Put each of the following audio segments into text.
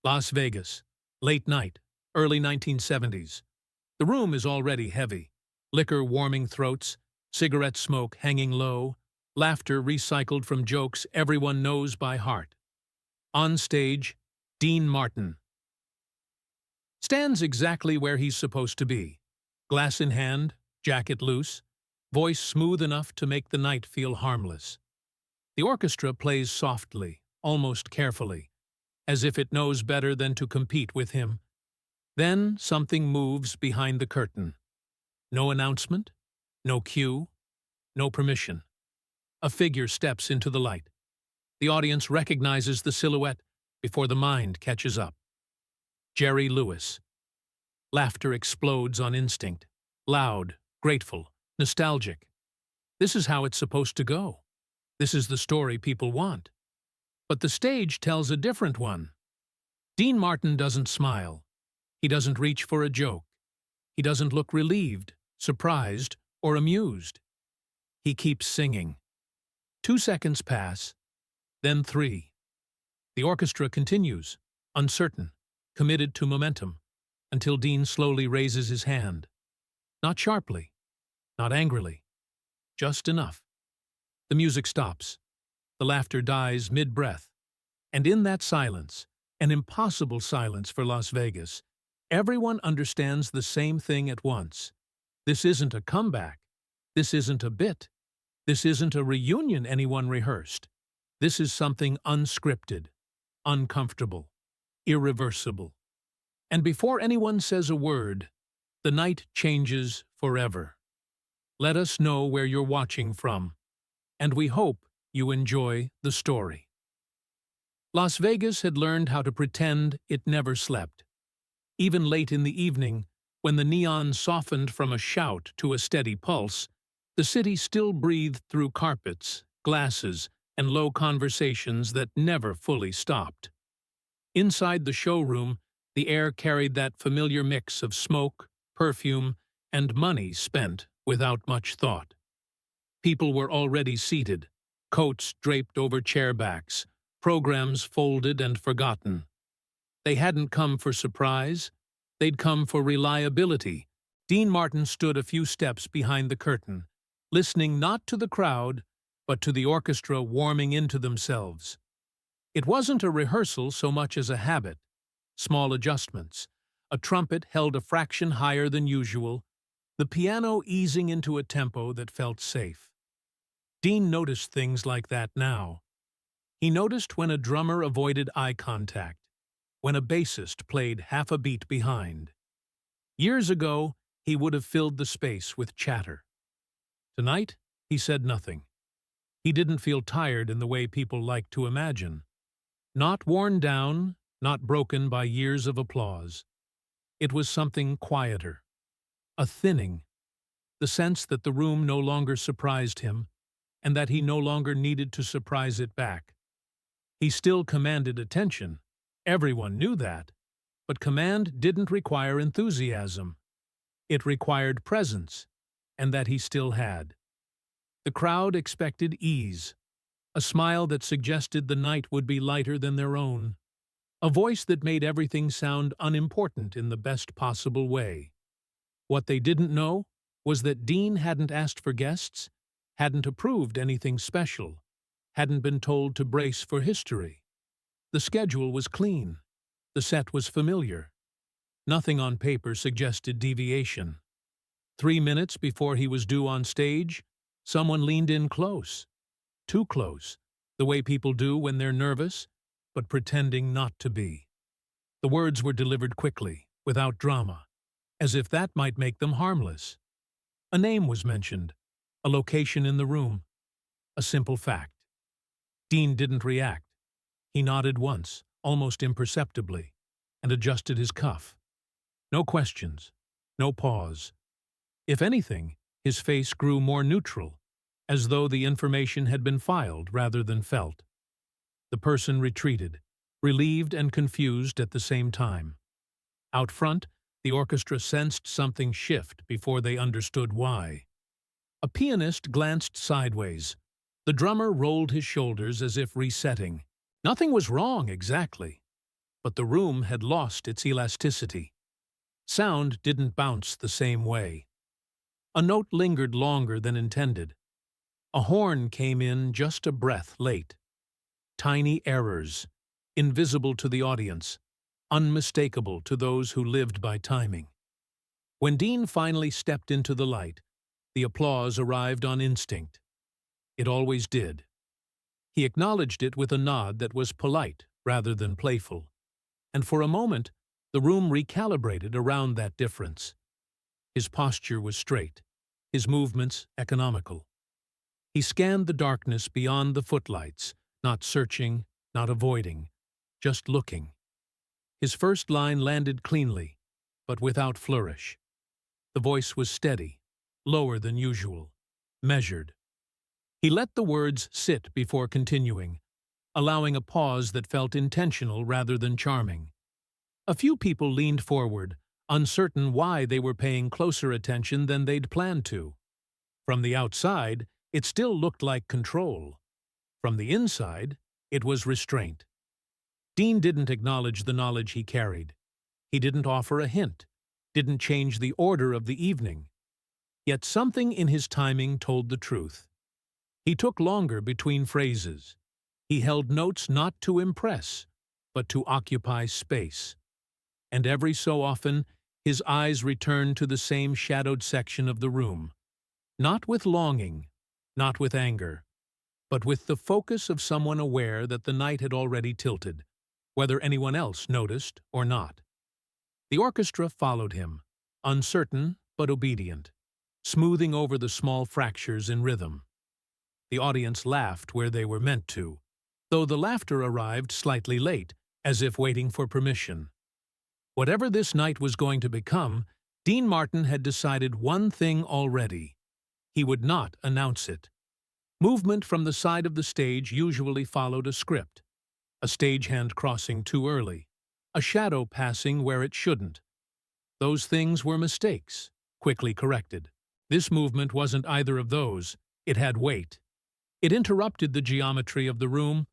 Las Vegas, late night, early 1970s. The room is already heavy. Liquor warming throats, cigarette smoke hanging low, laughter recycled from jokes everyone knows by heart. On stage, Dean Martin stands exactly where he's supposed to be. Glass in hand, jacket loose, voice smooth enough to make the night feel harmless. The orchestra plays softly, almost carefully, as if it knows better than to compete with him. Then something moves behind the curtain. No announcement, no cue, no permission. A figure steps into the light. The audience recognizes the silhouette before the mind catches up. Jerry Lewis. Laughter explodes on instinct. Loud, grateful, nostalgic. This is how it's supposed to go. This is the story people want. But the stage tells a different one. Dean Martin doesn't smile. He doesn't reach for a joke. He doesn't look relieved, surprised, or amused. He keeps singing. 2 seconds pass, then 3. The orchestra continues, uncertain, committed to momentum, until Dean slowly raises his hand. Not sharply, not angrily, just enough. The music stops. The laughter dies mid-breath. And in that silence, an impossible silence for Las Vegas, everyone understands the same thing at once. This isn't a comeback. This isn't a bit. This isn't a reunion anyone rehearsed. This is something unscripted, uncomfortable, irreversible. And before anyone says a word, the night changes forever. Let us know where you're watching from, and we hope you enjoy the story. Las Vegas had learned how to pretend it never slept. Even late in the evening, when the neon softened from a shout to a steady pulse, the city still breathed through carpets, glasses, and low conversations that never fully stopped. Inside the showroom, the air carried that familiar mix of smoke, perfume, and money spent without much thought. People were already seated, coats draped over chair backs, programs folded and forgotten. They hadn't come for surprise. They'd come for reliability. Dean Martin stood a few steps behind the curtain, listening not to the crowd, but to the orchestra warming into themselves. It wasn't a rehearsal so much as a habit. Small adjustments. A trumpet held a fraction higher than usual, the piano easing into a tempo that felt safe. Dean noticed things like that now. He noticed when a drummer avoided eye contact, when a bassist played half a beat behind. Years ago, he would have filled the space with chatter. Tonight, he said nothing. He didn't feel tired in the way people like to imagine. Not worn down, not broken by years of applause. It was something quieter. A thinning. The sense that the room no longer surprised him, and that he no longer needed to surprise it back. He still commanded attention. Everyone knew that. But command didn't require enthusiasm. It required presence, and that he still had. The crowd expected ease, a smile that suggested the night would be lighter than their own, a voice that made everything sound unimportant in the best possible way. What they didn't know was that Dean hadn't asked for guests, hadn't approved anything special, hadn't been told to brace for history. The schedule was clean. The set was familiar. Nothing on paper suggested deviation. 3 minutes before he was due on stage, someone leaned in close. Too close, the way people do when they're nervous, but pretending not to be. The words were delivered quickly, without drama, as if that might make them harmless. A name was mentioned, a location in the room, a simple fact. Dean didn't react. He nodded once, almost imperceptibly, and adjusted his cuff. No questions, no pause. If anything, his face grew more neutral, as though the information had been filed rather than felt. The person retreated, relieved and confused at the same time. Out front, the orchestra sensed something shift before they understood why. A pianist glanced sideways. The drummer rolled his shoulders as if resetting. Nothing was wrong exactly, but the room had lost its elasticity. Sound didn't bounce the same way. A note lingered longer than intended. A horn came in just a breath late. Tiny errors, invisible to the audience, unmistakable to those who lived by timing. When Dean finally stepped into the light, the applause arrived on instinct. It always did. He acknowledged it with a nod that was polite rather than playful, and for a moment the room recalibrated around that difference. His posture was straight, his movements economical. He scanned the darkness beyond the footlights, not searching, not avoiding, just looking. His first line landed cleanly, but without flourish. The voice was steady, lower than usual, measured. He let the words sit before continuing, allowing a pause that felt intentional rather than charming. A few people leaned forward, uncertain why they were paying closer attention than they'd planned to. From the outside, it still looked like control. From the inside, it was restraint. Dean didn't acknowledge the knowledge he carried. He didn't offer a hint, didn't change the order of the evening. Yet something in his timing told the truth. He took longer between phrases. He held notes not to impress, but to occupy space. And every so often, his eyes returned to the same shadowed section of the room. Not with longing, not with anger, but with the focus of someone aware that the night had already tilted, whether anyone else noticed or not. The orchestra followed him, uncertain but obedient, smoothing over the small fractures in rhythm. The audience laughed where they were meant to, though the laughter arrived slightly late, as if waiting for permission. Whatever this night was going to become, Dean Martin had decided one thing already. He would not announce it. Movement from the side of the stage usually followed a script. A stagehand crossing too early, a shadow passing where it shouldn't. Those things were mistakes, quickly corrected. This movement wasn't either of those. It had weight. It interrupted the geometry of the room.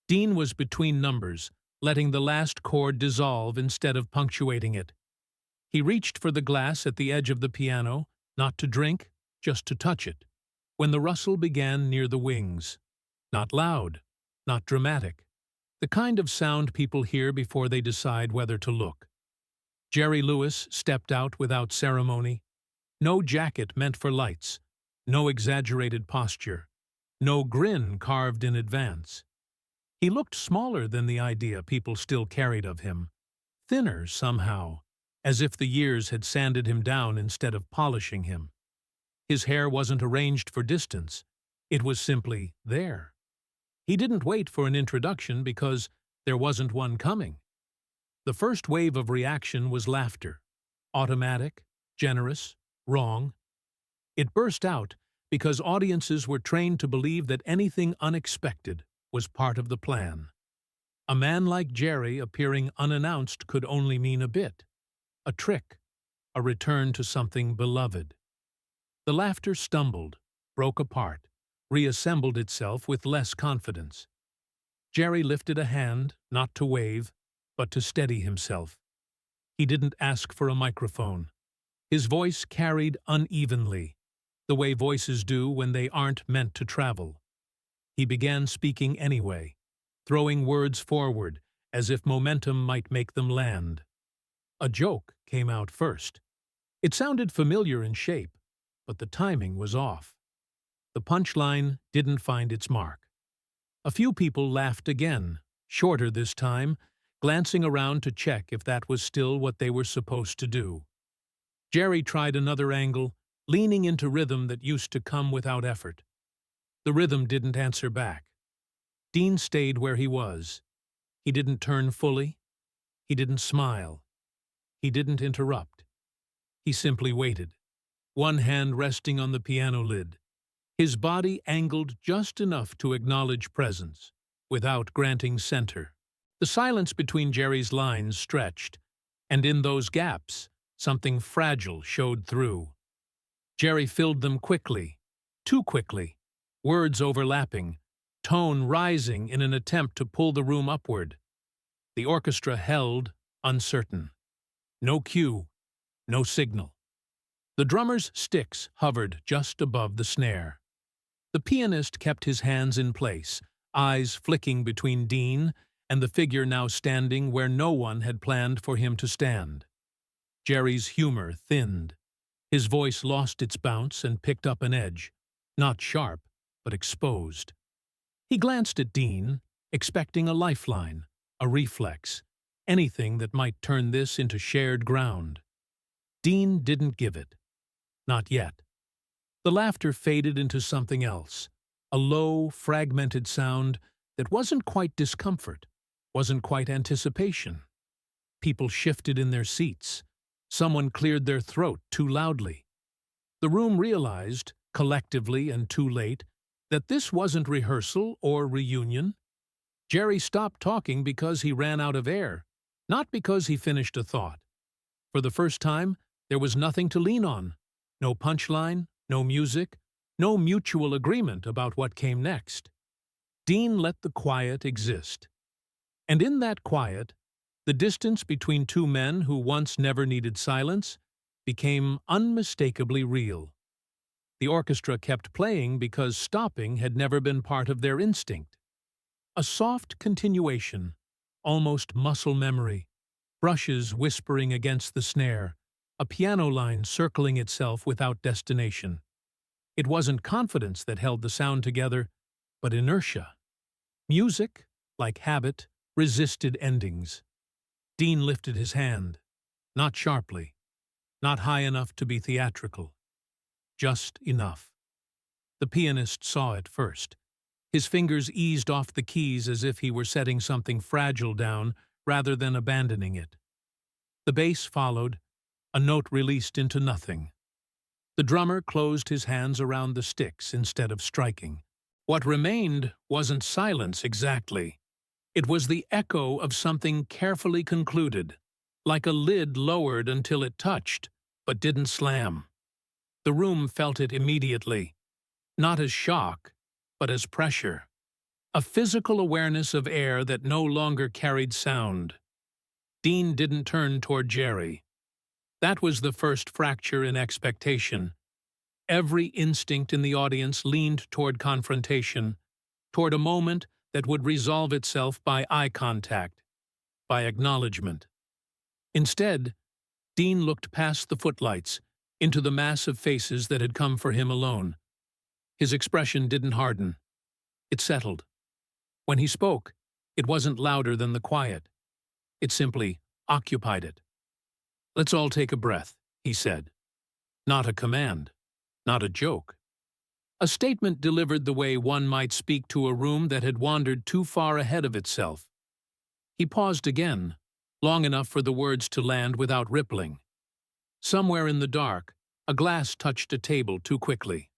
Dean was between numbers, letting the last chord dissolve instead of punctuating it. He reached for the glass at the edge of the piano, not to drink, just to touch it, when the rustle began near the wings. Not loud, not dramatic. The kind of sound people hear before they decide whether to look. Jerry Lewis stepped out without ceremony. No jacket meant for lights, no exaggerated posture, no grin carved in advance. He looked smaller than the idea people still carried of him, thinner somehow, as if the years had sanded him down instead of polishing him. His hair wasn't arranged for distance, it was simply there. He didn't wait for an introduction because there wasn't one coming. The first wave of reaction was laughter, automatic, generous, wrong. It burst out because audiences were trained to believe that anything unexpected was part of the plan. A man like Jerry appearing unannounced could only mean a bit, a trick, a return to something beloved. The laughter stumbled, broke apart, reassembled itself with less confidence. Jerry lifted a hand, not to wave, but to steady himself. He didn't ask for a microphone. His voice carried unevenly, the way voices do when they aren't meant to travel. He began speaking anyway, throwing words forward as if momentum might make them land. A joke came out first. It sounded familiar in shape, but the timing was off. The punchline didn't find its mark. A few people laughed again, shorter this time, glancing around to check if that was still what they were supposed to do. Jerry tried another angle, leaning into rhythm that used to come without effort. The rhythm didn't answer back. Dean stayed where he was. He didn't turn fully. He didn't smile. He didn't interrupt. He simply waited, one hand resting on the piano lid, his body angled just enough to acknowledge presence, without granting center. The silence between Jerry's lines stretched, and in those gaps, something fragile showed through. Jerry filled them quickly, too quickly, words overlapping, tone rising in an attempt to pull the room upward. The orchestra held, uncertain. No cue, no signal. The drummer's sticks hovered just above the snare. The pianist kept his hands in place, eyes flicking between Dean and the figure now standing where no one had planned for him to stand. Jerry's humor thinned. His voice lost its bounce and picked up an edge, not sharp, but exposed. He glanced at Dean, expecting a lifeline, a reflex, anything that might turn this into shared ground. Dean didn't give it. Not yet. The laughter faded into something else, a low, fragmented sound that wasn't quite discomfort, wasn't quite anticipation. People shifted in their seats. Someone cleared their throat too loudly. The room realized, collectively and too late, that this wasn't rehearsal or reunion. Jerry stopped talking because he ran out of air, not because he finished a thought. For the first time, there was nothing to lean on. No punchline, no music, no mutual agreement about what came next. Dean let the quiet exist. And in that quiet, the distance between two men who once never needed silence became unmistakably real. The orchestra kept playing because stopping had never been part of their instinct. A soft continuation, almost muscle memory, brushes whispering against the snare, a piano line circling itself without destination. It wasn't confidence that held the sound together, but inertia. Music, like habit, resisted endings. Dean lifted his hand, not sharply, not high enough to be theatrical, just enough. The pianist saw it first. His fingers eased off the keys as if he were setting something fragile down rather than abandoning it. The bass followed, a note released into nothing. The drummer closed his hands around the sticks instead of striking. What remained wasn't silence exactly. It was the echo of something carefully concluded, like a lid lowered until it touched, but didn't slam. The room felt it immediately, not as shock, but as pressure. A physical awareness of air that no longer carried sound. Dean didn't turn toward Jerry. That was the first fracture in expectation. Every instinct in the audience leaned toward confrontation, toward a moment that would resolve itself by eye contact, by acknowledgement. Instead, Dean looked past the footlights, into the mass of faces that had come for him alone. His expression didn't harden. It settled. When he spoke, it wasn't louder than the quiet. It simply occupied it. "Let's all take a breath," he said. Not a command, not a joke. A statement delivered the way one might speak to a room that had wandered too far ahead of itself. He paused again, long enough for the words to land without rippling. Somewhere in the dark, a glass touched a table too quickly.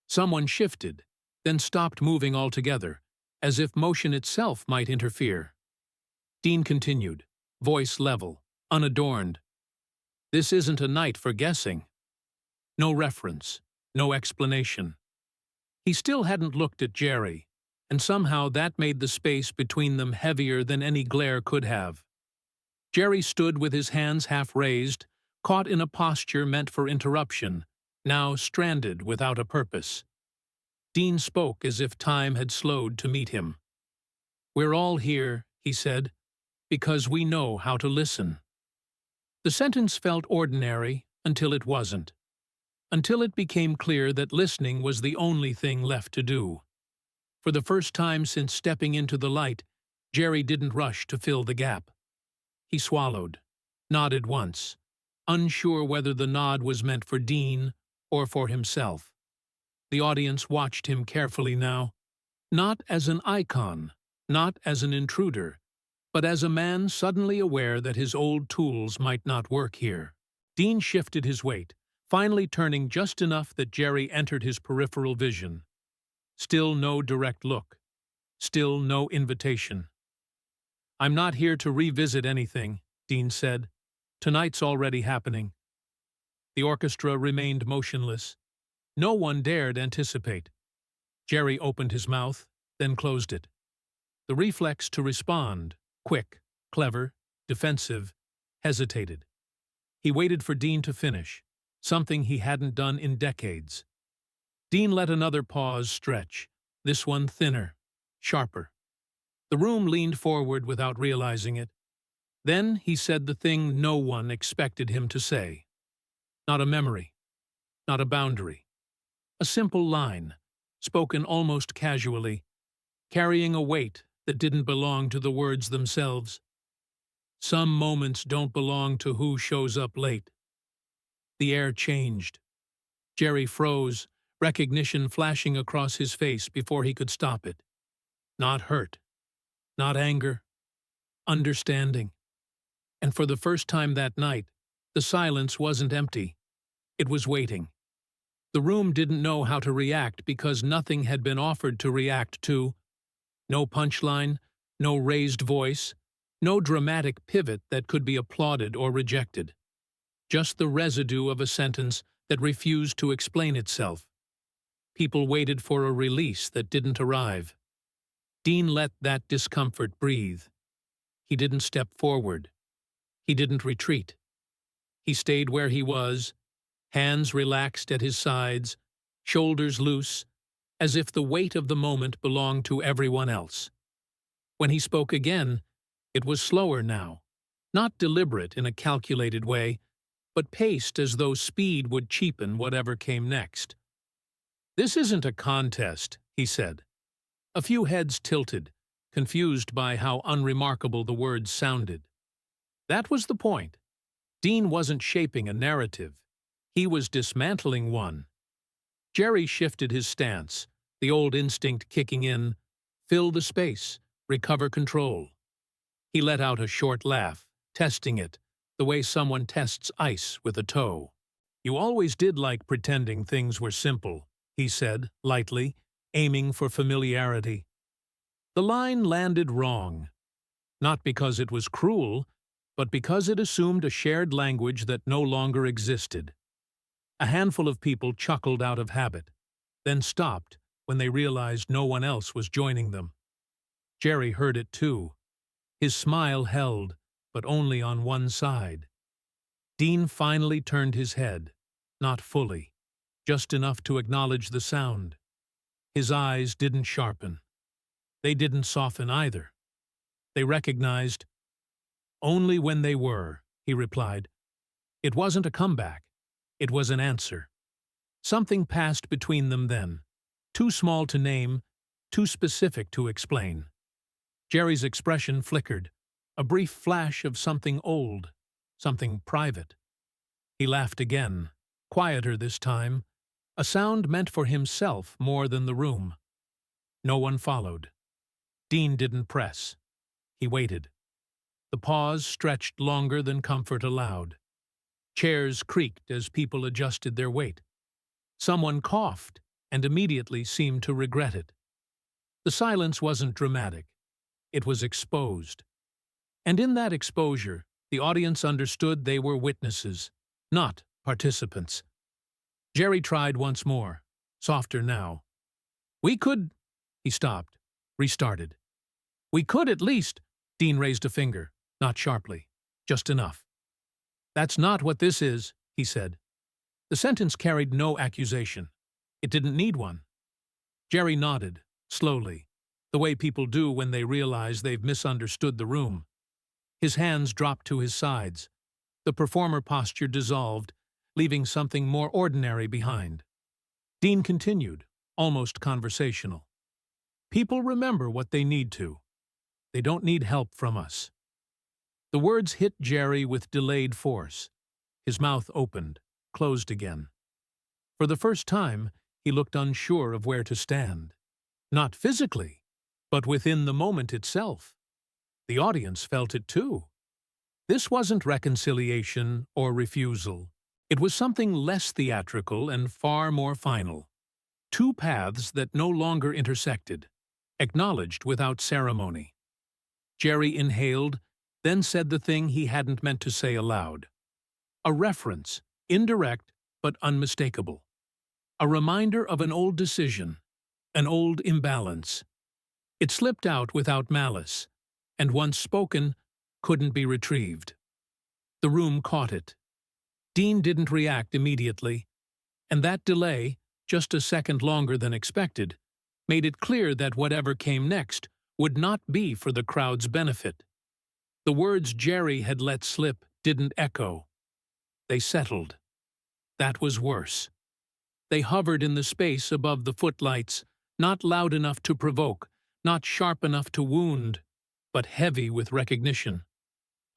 Someone shifted, then stopped moving altogether, as if motion itself might interfere. Dean continued, voice level, unadorned. "This isn't a night for guessing." No reference, no explanation. He still hadn't looked at Jerry, and somehow that made the space between them heavier than any glare could have. Jerry stood with his hands half raised, caught in a posture meant for interruption, now stranded without a purpose. Dean spoke as if time had slowed to meet him. "We're all here," he said, "because we know how to listen." The sentence felt ordinary until it wasn't. Until it became clear that listening was the only thing left to do. For the first time since stepping into the light, Jerry didn't rush to fill the gap. He swallowed, nodded once, unsure whether the nod was meant for Dean or for himself. The audience watched him carefully now, not as an icon, not as an intruder, but as a man suddenly aware that his old tools might not work here. Dean shifted his weight, finally turning just enough that Jerry entered his peripheral vision. Still no direct look. Still no invitation. "I'm not here to revisit anything," Dean said. "Tonight's already happening." The orchestra remained motionless. No one dared anticipate. Jerry opened his mouth, then closed it. The reflex to respond, quick, clever, defensive, hesitated. He waited for Dean to finish, something he hadn't done in decades. Dean let another pause stretch, this one thinner, sharper. The room leaned forward without realizing it. Then he said the thing no one expected him to say. Not a memory, not a boundary. A simple line, spoken almost casually, carrying a weight that didn't belong to the words themselves. Some moments don't belong to who shows up late. The air changed. Jerry froze, recognition flashing across his face before he could stop it. Not hurt, not anger, understanding. And for the first time that night, the silence wasn't empty. It was waiting. The room didn't know how to react because nothing had been offered to react to. No punchline, no raised voice, no dramatic pivot that could be applauded or rejected. Just the residue of a sentence that refused to explain itself. People waited for a release that didn't arrive. Dean let that discomfort breathe. He didn't step forward. He didn't retreat. He stayed where he was, hands relaxed at his sides, shoulders loose, as if the weight of the moment belonged to everyone else. When he spoke again, it was slower now, not deliberate in a calculated way, but paced as though speed would cheapen whatever came next. "This isn't a contest," he said. A few heads tilted, confused by how unremarkable the words sounded. That was the point. Dean wasn't shaping a narrative. He was dismantling one. Jerry shifted his stance, the old instinct kicking in, fill the space, recover control. He let out a short laugh, testing it, the way someone tests ice with a toe. "You always did like pretending things were simple," he said, lightly, aiming for familiarity. The line landed wrong. Not because it was cruel, but because it assumed a shared language that no longer existed. A handful of people chuckled out of habit, then stopped when they realized no one else was joining them. Jerry heard it too. His smile held, but only on one side. Dean finally turned his head, not fully, just enough to acknowledge the sound. His eyes didn't sharpen. They didn't soften either. They recognized. "Only when they were," he replied. It wasn't a comeback. It was an answer. Something passed between them then, too small to name, too specific to explain. Jerry's expression flickered, a brief flash of something old, something private. He laughed again, quieter this time, a sound meant for himself more than the room. No one followed. Dean didn't press. He waited. The pause stretched longer than comfort allowed. Chairs creaked as people adjusted their weight. Someone coughed and immediately seemed to regret it. The silence wasn't dramatic. It was exposed. And in that exposure, the audience understood they were witnesses, not participants. Jerry tried once more, softer now. "We could—" He stopped, restarted. "We could at least—" Dean raised a finger, not sharply, just enough. "That's not what this is," he said. The sentence carried no accusation. It didn't need one. Jerry nodded, slowly, the way people do when they realize they've misunderstood the room. His hands dropped to his sides. The performer posture dissolved, leaving something more ordinary behind. Dean continued, almost conversational. "People remember what they need to. They don't need help from us." The words hit Jerry with delayed force. His mouth opened, closed again. For the first time, he looked unsure of where to stand. Not physically, but within the moment itself. The audience felt it too. This wasn't reconciliation or refusal. It was something less theatrical and far more final. Two paths that no longer intersected, acknowledged without ceremony. Jerry inhaled, then said the thing he hadn't meant to say aloud. A reference, indirect but unmistakable. A reminder of an old decision, an old imbalance. It slipped out without malice, and once spoken, couldn't be retrieved. The room caught it. Dean didn't react immediately, and that delay, just a second longer than expected, made it clear that whatever came next would not be for the crowd's benefit. The words Jerry had let slip didn't echo. They settled. That was worse. They hovered in the space above the footlights, not loud enough to provoke, not sharp enough to wound, but heavy with recognition.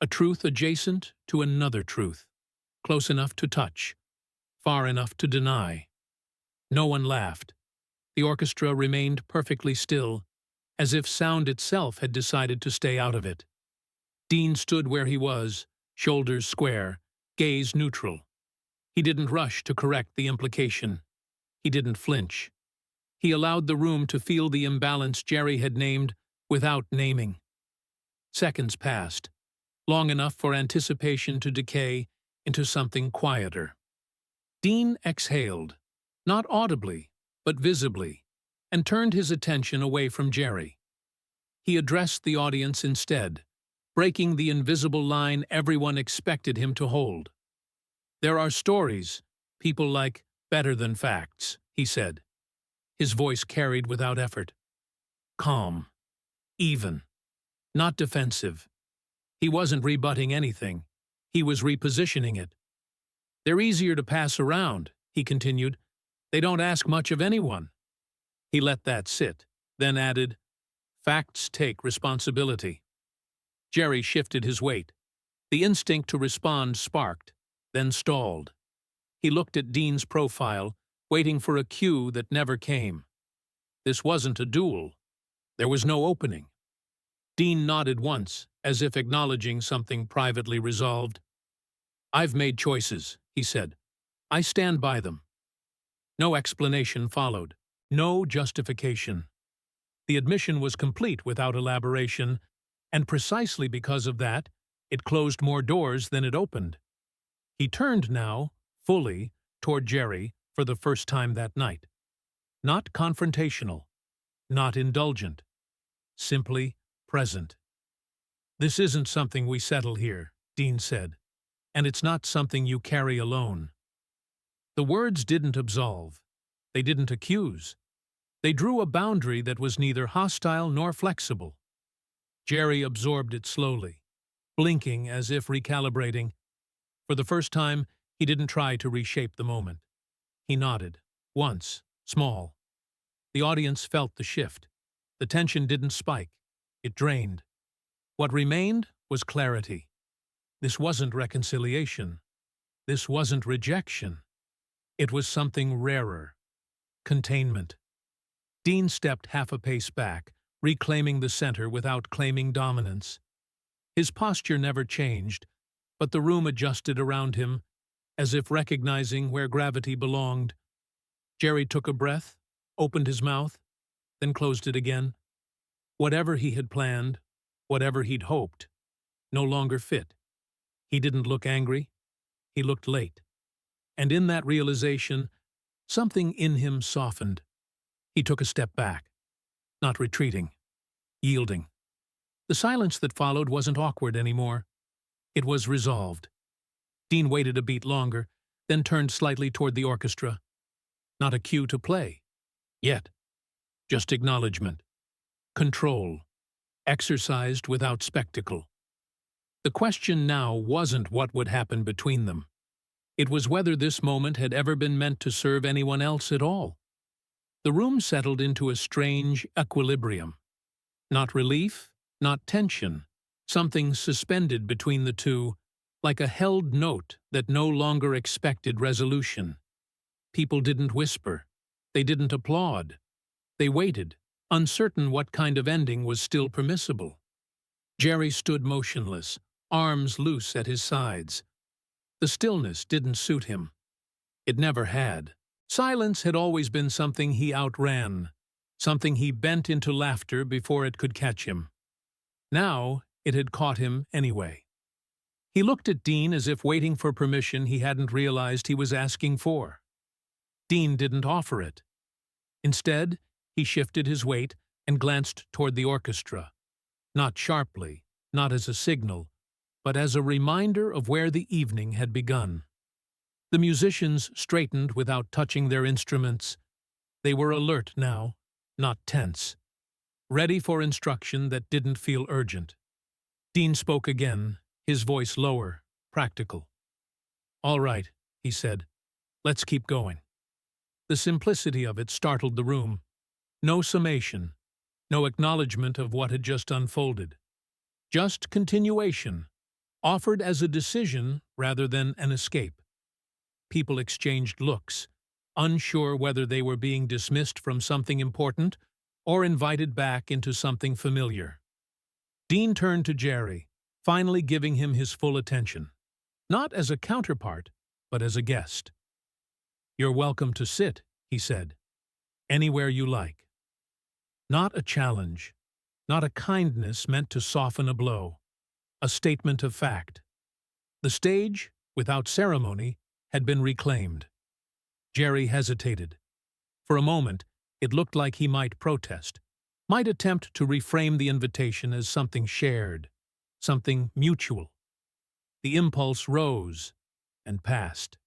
A truth adjacent to another truth, close enough to touch, far enough to deny. No one laughed. The orchestra remained perfectly still, as if sound itself had decided to stay out of it. Dean stood where he was, shoulders square, gaze neutral. He didn't rush to correct the implication. He didn't flinch. He allowed the room to feel the imbalance Jerry had named without naming. Seconds passed, long enough for anticipation to decay into something quieter. Dean exhaled, not audibly, but visibly, and turned his attention away from Jerry. He addressed the audience instead, breaking the invisible line everyone expected him to hold. "There are stories people like better than facts," he said. His voice carried without effort. Calm. Even. Not defensive. He wasn't rebutting anything. He was repositioning it. "They're easier to pass around," he continued. "They don't ask much of anyone." He let that sit, then added, "Facts take responsibility." Jerry shifted his weight. The instinct to respond sparked, then stalled. He looked at Dean's profile, waiting for a cue that never came. This wasn't a duel. There was no opening. Dean nodded once, as if acknowledging something privately resolved. "I've made choices," he said. "I stand by them." No explanation followed. No justification. The admission was complete without elaboration, and precisely because of that, it closed more doors than it opened. He turned now, fully, toward Jerry for the first time that night. Not confrontational, not indulgent, simply present. "This isn't something we settle here," Dean said, "and it's not something you carry alone." The words didn't absolve. They didn't accuse. They drew a boundary that was neither hostile nor flexible. Jerry absorbed it slowly, blinking as if recalibrating. For the first time, he didn't try to reshape the moment. He nodded, once, small. The audience felt the shift. The tension didn't spike. It drained. What remained was clarity. This wasn't reconciliation. This wasn't rejection. It was something rarer. Containment. Dean stepped half a pace back, reclaiming the center without claiming dominance. His posture never changed, but the room adjusted around him, as if recognizing where gravity belonged. Jerry took a breath, opened his mouth, then closed it again. Whatever he had planned, whatever he'd hoped, no longer fit. He didn't look angry. He looked late. And in that realization, something in him softened. He took a step back, not retreating, yielding. The silence that followed wasn't awkward anymore. It was resolved. Dean waited a beat longer, then turned slightly toward the orchestra. Not a cue to play. Yet. Just acknowledgement. Control. Exercised without spectacle. The question now wasn't what would happen between them. It was whether this moment had ever been meant to serve anyone else at all. The room settled into a strange equilibrium. Not relief, not tension, something suspended between the two, like a held note that no longer expected resolution. People didn't whisper. They didn't applaud. They waited, uncertain what kind of ending was still permissible. Jerry stood motionless, arms loose at his sides. The stillness didn't suit him. It never had. Silence had always been something he outran, something he bent into laughter before it could catch him. Now it had caught him anyway. He looked at Dean as if waiting for permission he hadn't realized he was asking for. Dean didn't offer it. Instead, he shifted his weight and glanced toward the orchestra. Not sharply, not as a signal, but as a reminder of where the evening had begun. The musicians straightened without touching their instruments. They were alert now, not tense, ready for instruction that didn't feel urgent. Dean spoke again, his voice lower, practical. "All right," he said. "Let's keep going." The simplicity of it startled the room. No summation, no acknowledgement of what had just unfolded. Just continuation, offered as a decision rather than an escape. People exchanged looks, unsure whether they were being dismissed from something important or invited back into something familiar. Dean turned to Jerry, finally giving him his full attention. Not as a counterpart, but as a guest. "You're welcome to sit," he said. "Anywhere you like." Not a challenge, not a kindness meant to soften a blow. A statement of fact. The stage, without ceremony, had been reclaimed. Jerry hesitated. For a moment, it looked like he might protest, might attempt to reframe the invitation as something shared, something mutual. The impulse rose and passed.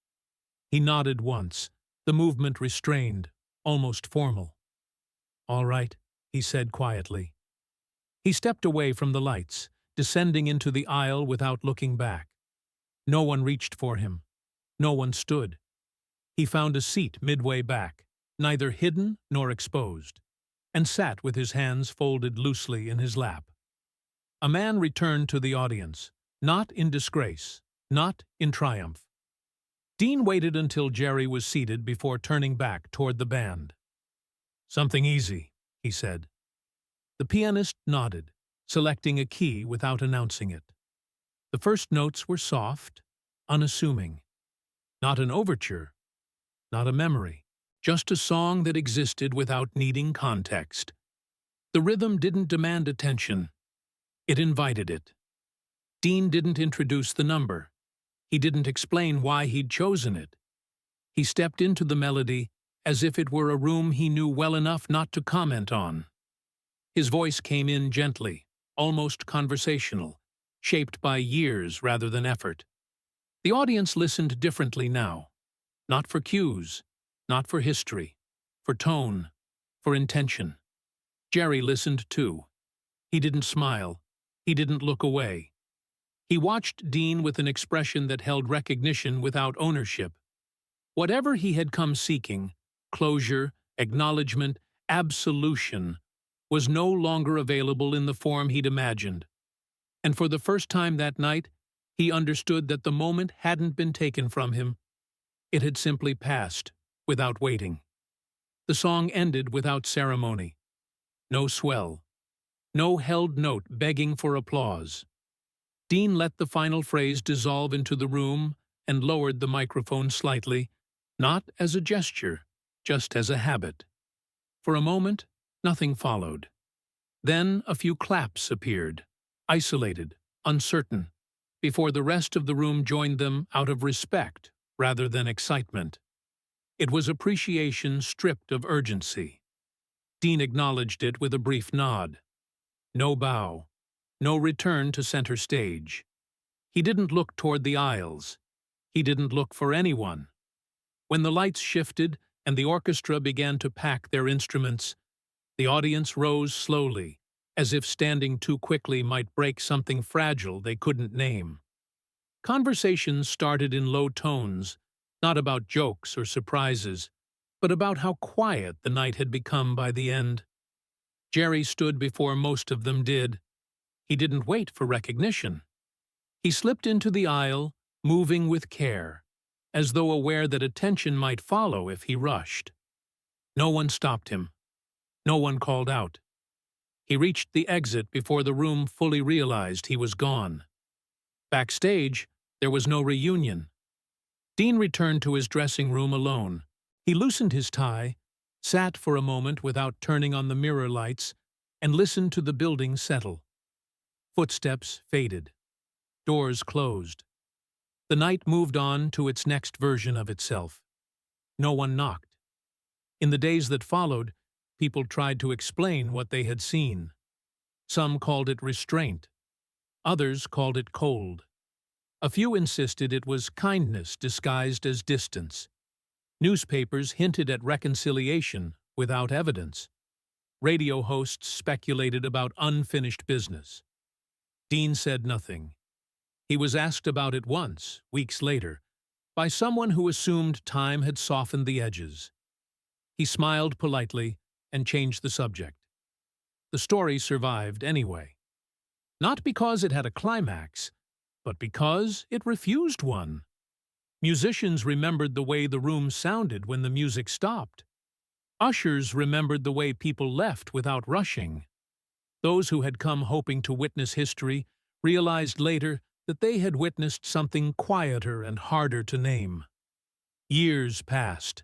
He nodded once, the movement restrained, almost formal. "All right," he said quietly. He stepped away from the lights, descending into the aisle without looking back. No one reached for him. No one stood. He found a seat midway back, neither hidden nor exposed, and sat with his hands folded loosely in his lap. A man returned to the audience, not in disgrace, not in triumph. Dean waited until Jerry was seated before turning back toward the band. "Something easy," he said. The pianist nodded, selecting a key without announcing it. The first notes were soft, unassuming. Not an overture, not a memory, just a song that existed without needing context. The rhythm didn't demand attention. It invited it. Dean didn't introduce the number. He didn't explain why he'd chosen it. He stepped into the melody as if it were a room he knew well enough not to comment on. His voice came in gently, almost conversational, shaped by years rather than effort. The audience listened differently now. Not for cues, not for history, for tone, for intention. Jerry listened too. He didn't smile. He didn't look away. He watched Dean with an expression that held recognition without ownership. Whatever he had come seeking, closure, acknowledgement, absolution, was no longer available in the form he'd imagined. And for the first time that night, he understood that the moment hadn't been taken from him. It had simply passed, without waiting. The song ended without ceremony. No swell. No held note begging for applause. Dean let the final phrase dissolve into the room and lowered the microphone slightly, not as a gesture, just as a habit. For a moment, nothing followed. Then a few claps appeared, isolated, uncertain, before the rest of the room joined them out of respect rather than excitement. It was appreciation stripped of urgency. Dean acknowledged it with a brief nod. No bow. No return to center stage. He didn't look toward the aisles. He didn't look for anyone. When the lights shifted and the orchestra began to pack their instruments, the audience rose slowly, as if standing too quickly might break something fragile they couldn't name. Conversations started in low tones, not about jokes or surprises, but about how quiet the night had become by the end. Jerry stood before most of them did. He didn't wait for recognition. He slipped into the aisle, moving with care, as though aware that attention might follow if he rushed. No one stopped him. No one called out. He reached the exit before the room fully realized he was gone. Backstage, there was no reunion. Dean returned to his dressing room alone. He loosened his tie, sat for a moment without turning on the mirror lights, and listened to the building settle. Footsteps faded. Doors closed. The night moved on to its next version of itself. No one knocked. In the days that followed, people tried to explain what they had seen. Some called it restraint. Others called it cold. A few insisted it was kindness disguised as distance. Newspapers hinted at reconciliation without evidence. Radio hosts speculated about unfinished business. Dean said nothing. He was asked about it once, weeks later, by someone who assumed time had softened the edges. He smiled politely and changed the subject. The story survived anyway. Not because it had a climax, but because it refused one. Musicians remembered the way the room sounded when the music stopped. Ushers remembered the way people left without rushing. Those who had come hoping to witness history realized later that they had witnessed something quieter and harder to name. Years passed.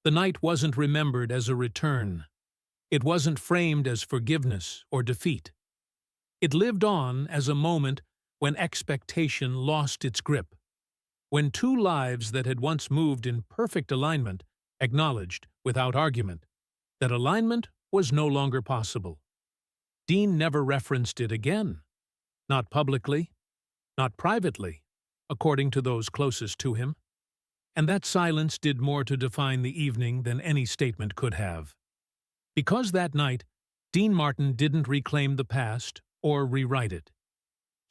The night wasn't remembered as a return. It wasn't framed as forgiveness or defeat. It lived on as a moment when expectation lost its grip, when two lives that had once moved in perfect alignment acknowledged, without argument, that alignment was no longer possible. Dean never referenced it again. Not publicly, not privately, according to those closest to him. And that silence did more to define the evening than any statement could have. Because that night, Dean Martin didn't reclaim the past or rewrite it.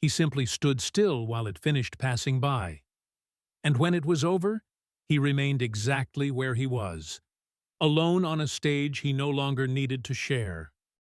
He simply stood still while it finished passing by. And when it was over, he remained exactly where he was, alone on a stage he no longer needed to share.